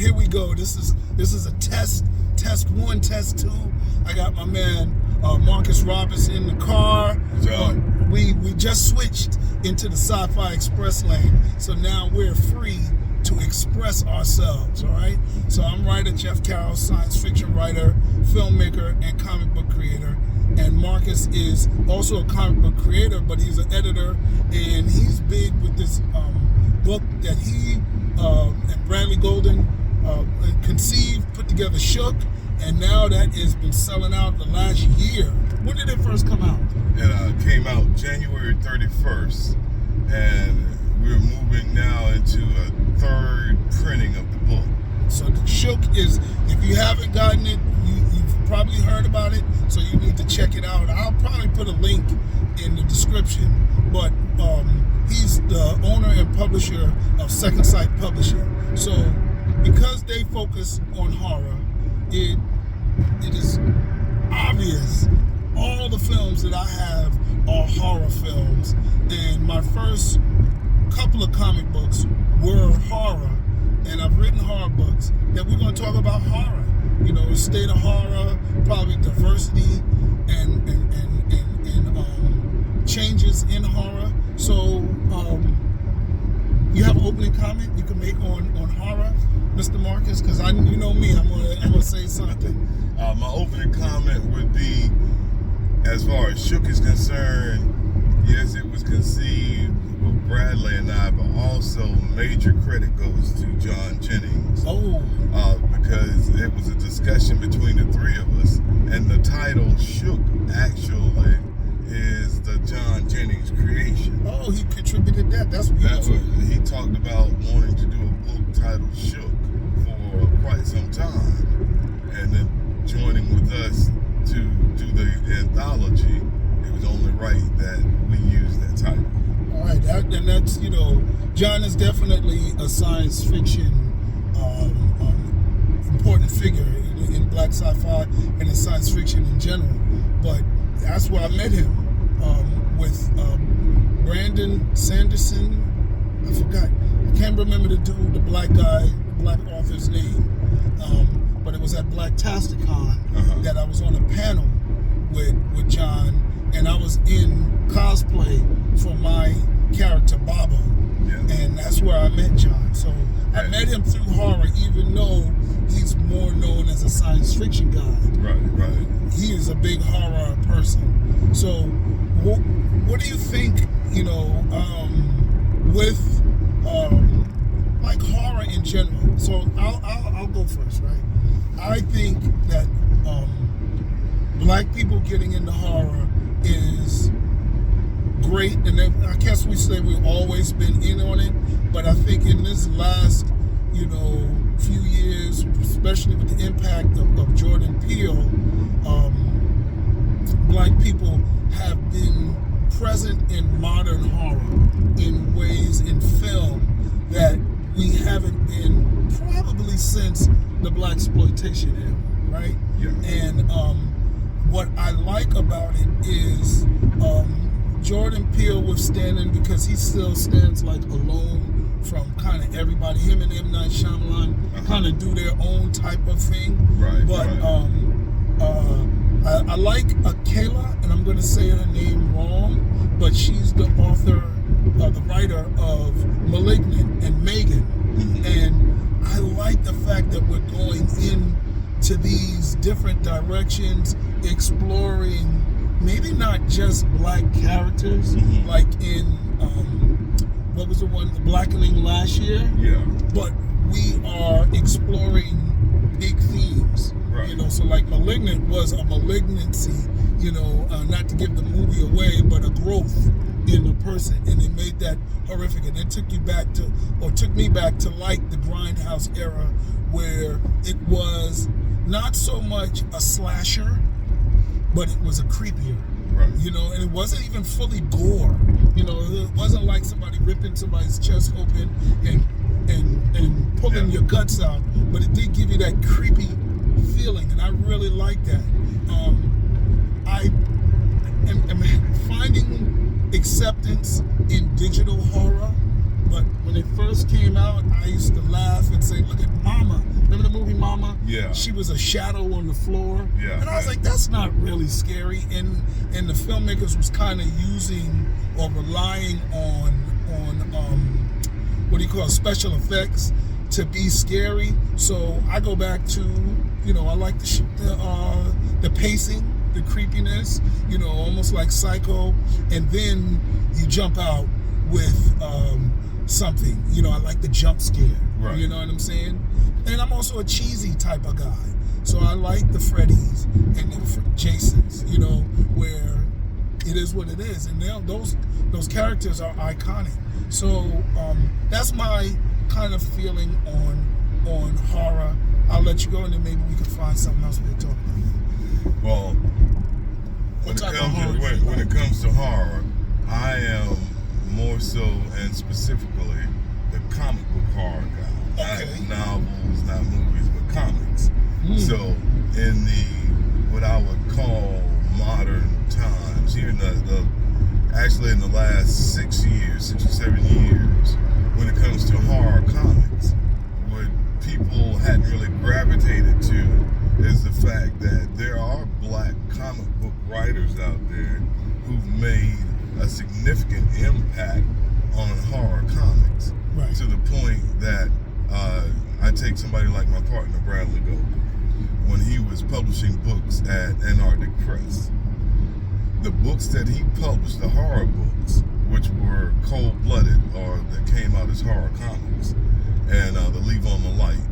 here we go. This is a test one, test two. I got my man Marcus Robinson in the car. We just switched into the Sci-Fi Express lane, so now we're free to express ourselves. All right. So I'm writer Jeff Carroll, science fiction writer, filmmaker, and comic book creator. And Marcus is also a comic book creator, but he's an editor, and he's big with this book that he and Bradley Golden conceived, put together, Shook, and now that has been selling out the last year. When did it first come out? It came out January 31st, and we're moving now into a third printing of the book. So the Shook is, if you haven't gotten it, you've probably heard about it, so you need to check it out. I'll probably put a link in the description, but he's the owner and publisher of Second Sight Publishing. So because they focus on horror, it is obvious all the films that I have are horror films, and my first couple of comic books were horror, and I've written horror books that we're going to talk about horror, you know, state of horror, probably diversity and changes in horror. So you have an opening comment you can make on horror, Mr. Marcus? Because you know me, I'm gonna say something. My opening comment would be, as far as Shook is concerned, yes, it was conceived with Bradley and I, but also major credit goes to John Jennings. Because it was a discussion between the three of us, and the title Shook actually is the John Jennings creation. Oh, he contributed that. That's beautiful. He talked about wanting to do a book titled Shook for quite some time, and then joining with us to do the anthology, it was only right that we use that title. All right, and that's, you know, John is definitely a science fiction important figure in black sci-fi and in science fiction in general. But that's where I met him, with Brandon Sanderson. I forgot. I can't remember the dude, the black guy, black author's name. But it was at Blacktasticon that I was on a panel with John, and I was in cosplay for my character Baba. Yeah. And that's where I met John. So I met him through horror, even though he's more known as a science fiction guy. Right. He is a big horror person. So what do you think, you know, with like horror in general? So I'll go first, right? I think that black people getting into horror is great, and I guess we say we've always been in on it, but I think in this last, you know, few years, especially with the impact of Jordan Peele, black people have been present in modern horror in ways in film that we haven't been probably since the blaxploitation era, right? Yeah. And what I like about it is Jordan Peele withstanding, because he still stands like alone from kind of everybody. Him and M. Night Shyamalan kind of do their own type of thing. Right. But I like Kayla, and I'm going to say her name wrong, but she's the author, the writer of Malignant and Megan. And I like the fact that we're going into these different directions, exploring maybe not just black characters, like in, what was the one, The Blackening last year? Yeah. But we are exploring big themes. Right. You know, so like Malignant was a malignancy, you know, not to give the movie away, but a growth in the person, and it made that horrific, and it took me back to like the Grindhouse era, where it was not so much a slasher, but it was a creepier. Right. You know, and it wasn't even fully gore. You know, it wasn't like somebody ripping somebody's chest open and pulling your guts out, but it did give you that creepy feeling, and I really like that. I am finding acceptance in digital horror, but when it first came out, I used to laugh and say, look at Mama, Yeah. She was a shadow on the floor. Yeah. And I was like, that's not really scary. And the filmmakers was kind of using or relying on what do you call it, special effects to be scary. So I go back to, I like the pacing, the creepiness, almost like Psycho, and then you jump out with something. I like the jump scare. Right. You know what I'm saying? And I'm also a cheesy type of guy, so I like the Freddys and the Jasons. Where it is what it is, and those characters are iconic. So that's my kind of feeling on horror. I'll let you go, and then maybe we can find something else we can talk about. Well, when it comes to horror, I am more so, and specifically, the comic book horror guy. Okay. Not novels, not movies, but comics. So, in what I would call modern times, here in actually in the last 6 or 7 years, when it comes to horror comics, what people hadn't really gravitated to is the fact that there are black comic book writers out there who've made a significant impact on horror comics. Right. To the point that I take somebody like my partner Bradley Goldberg, when he was publishing books at Antarctic Press, the books that he published, the horror books, which were cold-blooded or that came out as horror comics, and the Leave on the Light,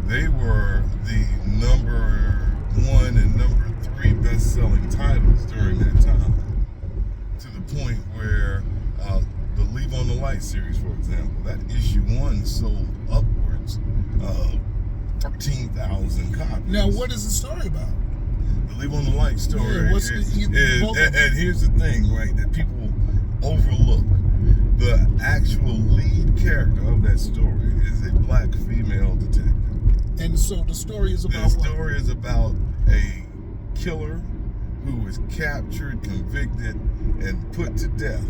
they were the number 1 and number 3 best-selling titles during that time, to the point where the Leave on the Light series, for example, that issue 1 sold upwards of 13,000 copies. Now, what is the story about? The Leave on the Light story and here's the thing, right, that people overlook. The actual lead character of that story is a black female detective. And so the story is about The story is about a killer who was captured, convicted, and put to death,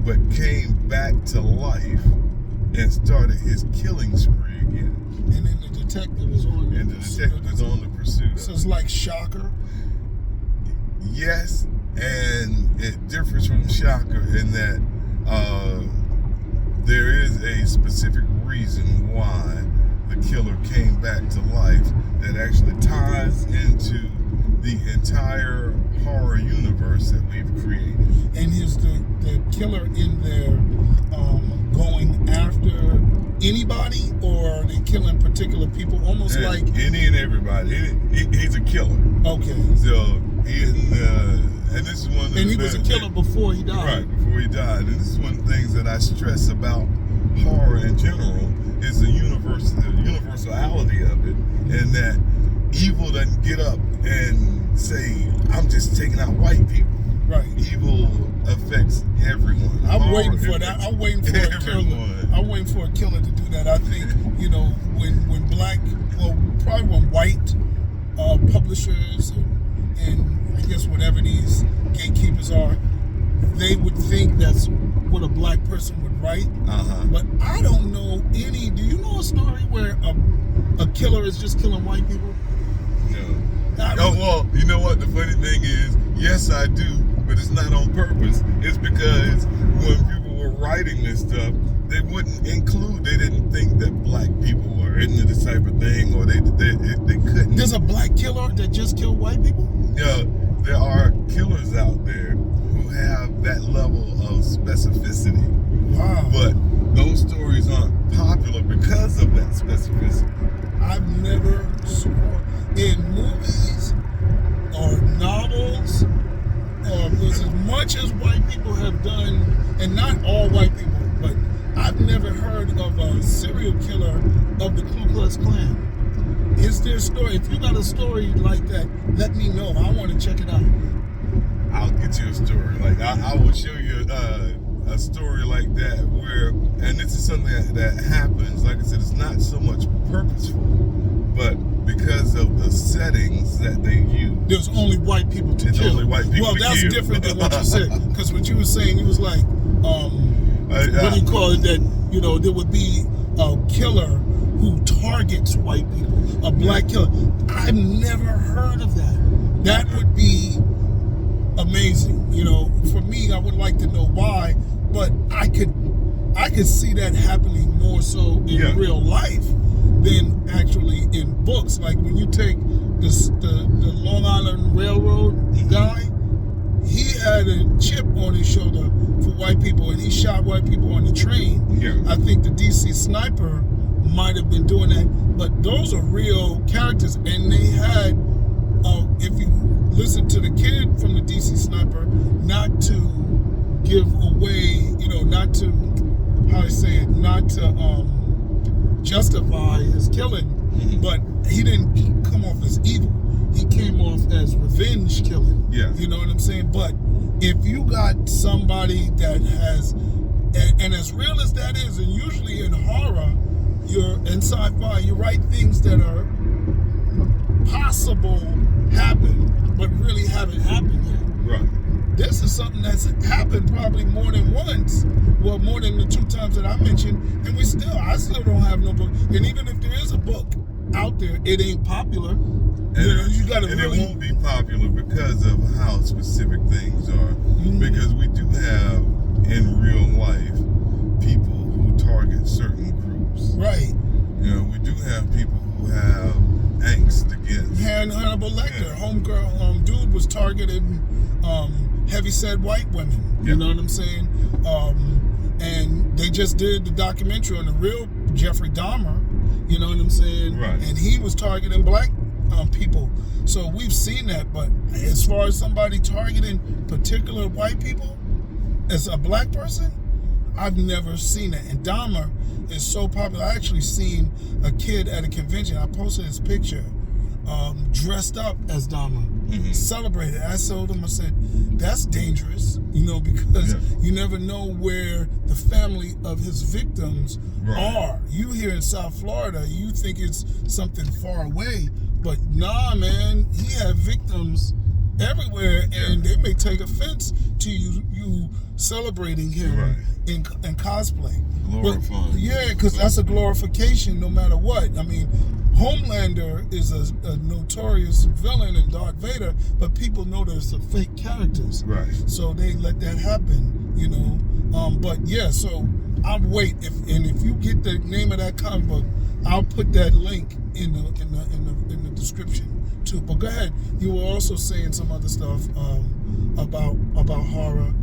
but came back to life and started his killing spree again. And then the detective is on the pursuit. So it's like Shocker. Yes, and it differs from Shocker in that there is a specific reason why the killer came back to life that actually ties into the entire horror universe that we've created. And is the killer in there going after anybody, or are they killing particular people? Almost like any and everybody. He's a killer. Okay. So and this is one of the And he was a killer before he died. Right, before he died. And this is one of the things that I stress about horror in general is the universality of it, and that evil doesn't get up and say, I'm just taking out white people. Right. Evil affects everyone. I'm waiting for that. I'm waiting for a killer. I'm waiting for a killer to do that. I think, when black, probably when white publishers and I guess whatever these gatekeepers are, they would think that's what a black person would write. But I don't know any. Do you know a story where a killer is just killing white people? No. Well, you know what? The funny thing is, yes, I do, but it's not on purpose. It's because when people were writing this stuff, they didn't think that black people were into this type of thing, or they couldn't. There's a black killer that just killed white people? Yeah, there are killers out there who have that level of specificity. Wow. But those stories aren't popular because of that specificity. I've never saw in movies or novels or as much as white people have done, and not all white people, but I've never heard of a serial killer of the Ku Klux Klan. Is there a story? If you got a story like that, let me know. I want to check it out. I'll get you a story. Like I will show you a story like that where, and this is something that happens. Like I said, it's not so much purposeful, but because of the settings that they use. There's only white people to kill. Only white people to that's kill. Different than what you said. Because what you were saying, it was like, what do you call it? That, there would be a killer who targets targets white people. A black killer. I've never heard of that. That would be amazing. You know, for me, I would like to know why, but I could see that happening more so in real life than actually in books. Like when you take the Long Island Railroad guy, he had a chip on his shoulder for white people, and he shot white people on the train. Yeah. I think the DC Sniper might have been doing that, but those are real characters, and they had, if you listen to the kid from the DC Sniper, not to give away, you know, not to, how I say it, not to justify his killing, but he didn't come off as evil. He came off as revenge killing. Yeah. You know what I'm saying? But if you got somebody that has, and as real as that is, and usually in horror, in sci-fi, you write things that are possible happen, but really haven't happened yet. Right. This is something that's happened probably more than once. Well, more than the 2 times that I mentioned, and I still don't have no book. And even if there is a book out there, it ain't popular. You gotta really. It won't be popular because of how specific things are. Because we do have in real life people who target certain groups. Right. You know, we do have people who have angst against. Hannibal Lecter, homegirl, dude was targeting heavyset white women. You know what I'm saying? And they just did the documentary on the real Jeffrey Dahmer. You know what I'm saying? Right. And he was targeting black people. So we've seen that. But as far as somebody targeting particular white people as a black person, I've never seen it. And Dahmer is so popular. I actually seen a kid at a convention. I posted his picture, dressed up as Dahmer, celebrated. I told him, I said, that's dangerous, you know, because you never know where the family of his victims are. You here in South Florida, you think it's something far away, but nah, man, he had victims everywhere, and they may take offense to you celebrating him in cosplay. Glorifying. Yeah, because that's a glorification no matter what. I mean, Homelander is a notorious villain in Darth Vader, but people know there's some fake characters. Right. So they let that happen, you know. But yeah, so I'll wait. If you get the name of that comic book, I'll put that link in the description too. But go ahead. You were also saying some other stuff about horror.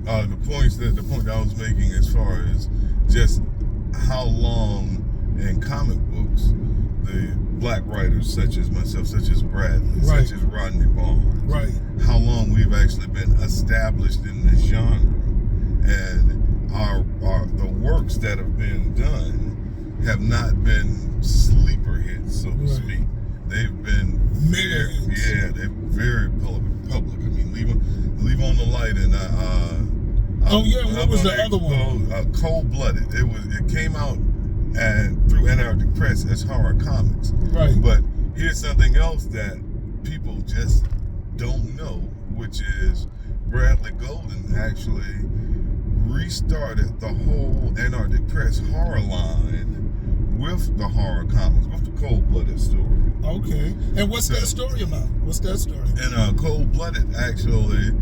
The point I was making as far as just how long in comic books the black writers such as myself, such as Bradley, such as Rodney Barnes, how long we've actually been established in this genre, and the works that have been done have not been sleeper hits, so to speak. They've been they're very public. I mean, leave on the light, and what was the other one? Cold Blooded. It came out through Anarchic Press as horror comics. Right. But here's something else that people just don't know, which is Bradley Golden actually restarted the whole Anarchic Press horror line with the horror comics, with the Cold Blooded story. Okay. And what's that story about? What's that story? And Cold Blooded actually,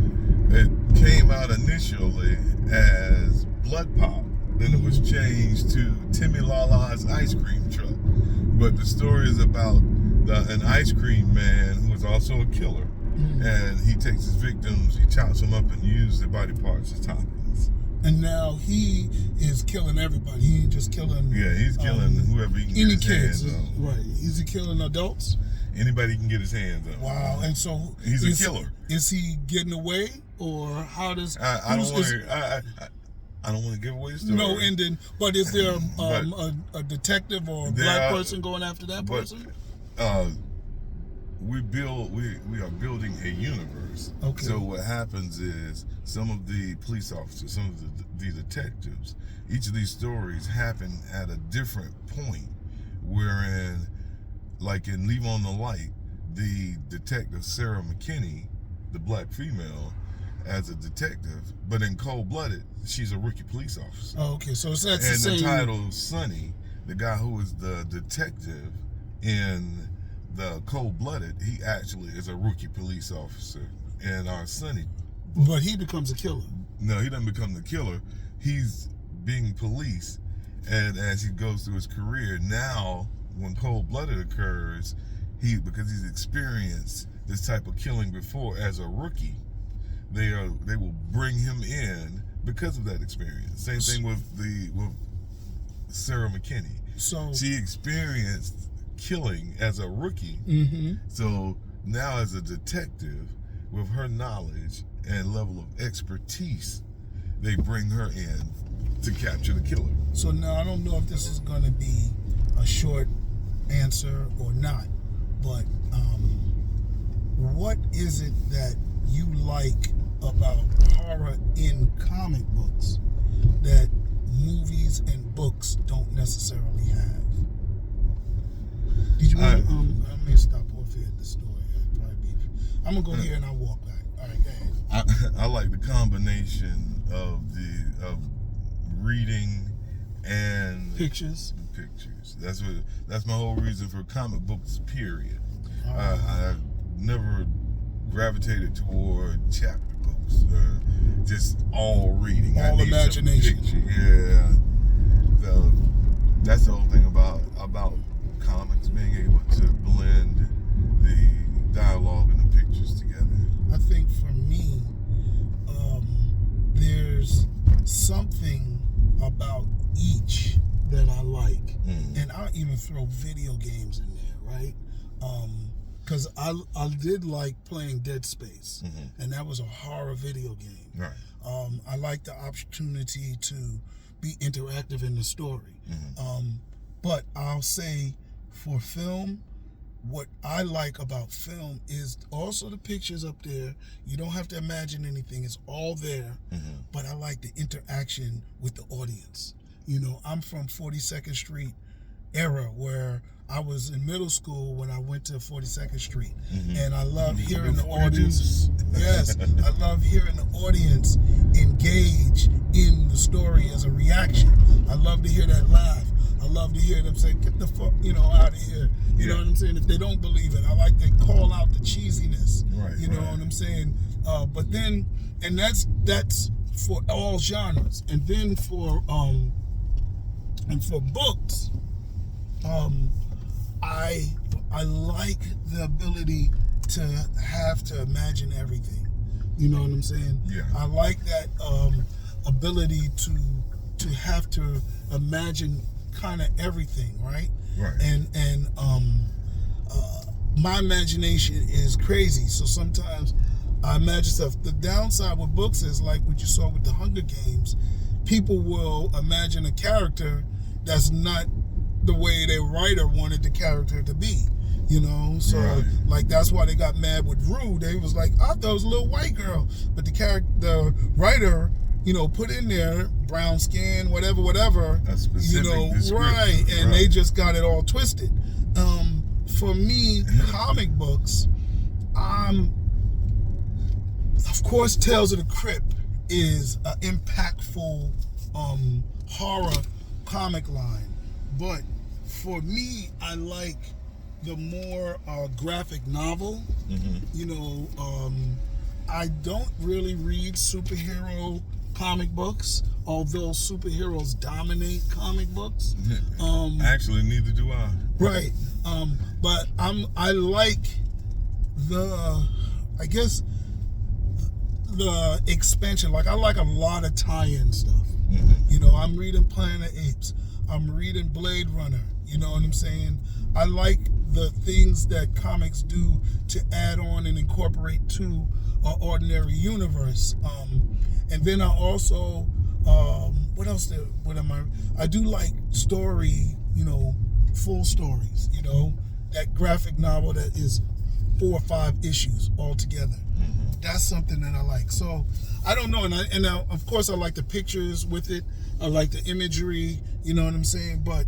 it came out initially as Blood Pop. Then it was changed to Timmy Lala's ice cream truck. But the story is about an ice cream man who is also a killer. And he takes his victims, he chops them up and uses their body parts as toppings. And now he is killing everybody. He ain't just killing. Yeah, he's killing whoever he can get his hands on. Right. Is he killing adults? Anybody can get his hands on. Wow. And so he's a killer. Is he getting away, or how does? I don't want to give away the story. No ending. But is there a detective or a black person going after that person? We are building a universe. Okay. So what happens is some of the police officers, some of the detectives, each of these stories happen at a different point, wherein, like in Leave on the Light, the detective Sarah McKinney, the black female, as a detective, but in Cold Blooded, she's a rookie police officer. Oh, okay, so that's the same. same. And the title Sonny, the guy who was the detective in the Cold Blooded, he actually is a rookie police officer in our Sonny. But he becomes a killer. No, he doesn't become the killer. He's being police, and as he goes through his career, now when Cold Blooded occurs, because he's experienced this type of killing before as a rookie, they will bring him in because of that experience. Same thing with Sarah McKinney. So she experienced killing as a rookie. Mm-hmm. So now as a detective, with her knowledge and level of expertise, they bring her in to capture the killer. So now I don't know if this is going to be a short answer or not, but what is it that you like about horror in comic books that movies and books don't necessarily have? Did you want to, I may stop off here at the store. I'm going to go here and I'll walk back. All right, go ahead. I like the combination of reading and pictures. That's my whole reason for comic books, period. I've never gravitated toward chapter books, just all reading. All imagination. Yeah. So that's the whole thing about comics, being able to blend the dialogue and the pictures together. I think for me, there's something about each that I like, and I'll even throw video games in there, right? Because I did like playing Dead Space, and that was a horror video game. Right. I like the opportunity to be interactive in the story. But I'll say for film, what I like about film is also the pictures up there. You don't have to imagine anything. It's all there. But I like the interaction with the audience. You know, I'm from 42nd Street era where I was in middle school when I went to 42nd Street. And I love hearing the audience. Yes, I love hearing the audience engage in the story as a reaction. I love to hear that laugh. I love to hear them say, "Get the fuck, out of here." You know what I'm saying? If they don't believe it, I like to call out the cheesiness. Right. You know what I'm saying? But then, and that's for all genres. And then for books, I like the ability to have to imagine everything. You know what I'm saying? Yeah. I like that ability to have to imagine kind of everything, right? Right. And my imagination is crazy, so sometimes I imagine stuff. The downside with books is like what you saw with the Hunger Games. People will imagine a character that's not the way their writer wanted the character to be. So right. Like that's why they got mad with Rue. They was like, I thought it was a little white girl, but the writer, put in there brown skin, whatever. A specific description. Right, and they just got it all twisted. For me, comic books, of course, Tales of the Crypt is an impactful horror comic line, but for me, I like the more graphic novel. I don't really read superhero comic books, although superheroes dominate comic books. Actually, neither do I. Right. But I like the expansion. Like I like a lot of tie-in stuff. I'm reading Planet of the Apes. I'm reading Blade Runner. You know what I'm saying? I like the things that comics do to add on and incorporate to an ordinary universe. And then I also, I do like story, full stories, that graphic novel that is 4 or 5 issues all together. That's something that I like. So I don't know, and of course I like the pictures with it. I like the imagery, you know what I'm saying? But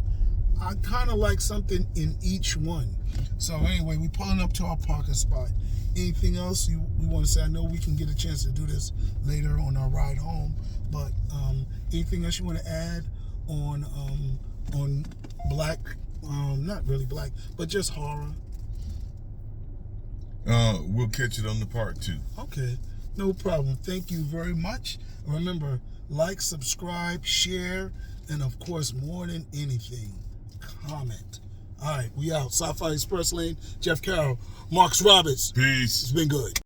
I kind of like something in each one. So anyway, we pulling up to our parking spot. Anything else we want to say? I know we can get a chance to do this later on our ride home, but anything else you want to add on black, not really black, but just horror. We'll catch it on the part 2. Okay, no problem. Thank you very much. Remember, like, subscribe, share, and of course, more than anything, comment. All right, we out. Sci-Fi Express Lane, Jeff Carroll, Marcus Roberts. Peace. It's been good.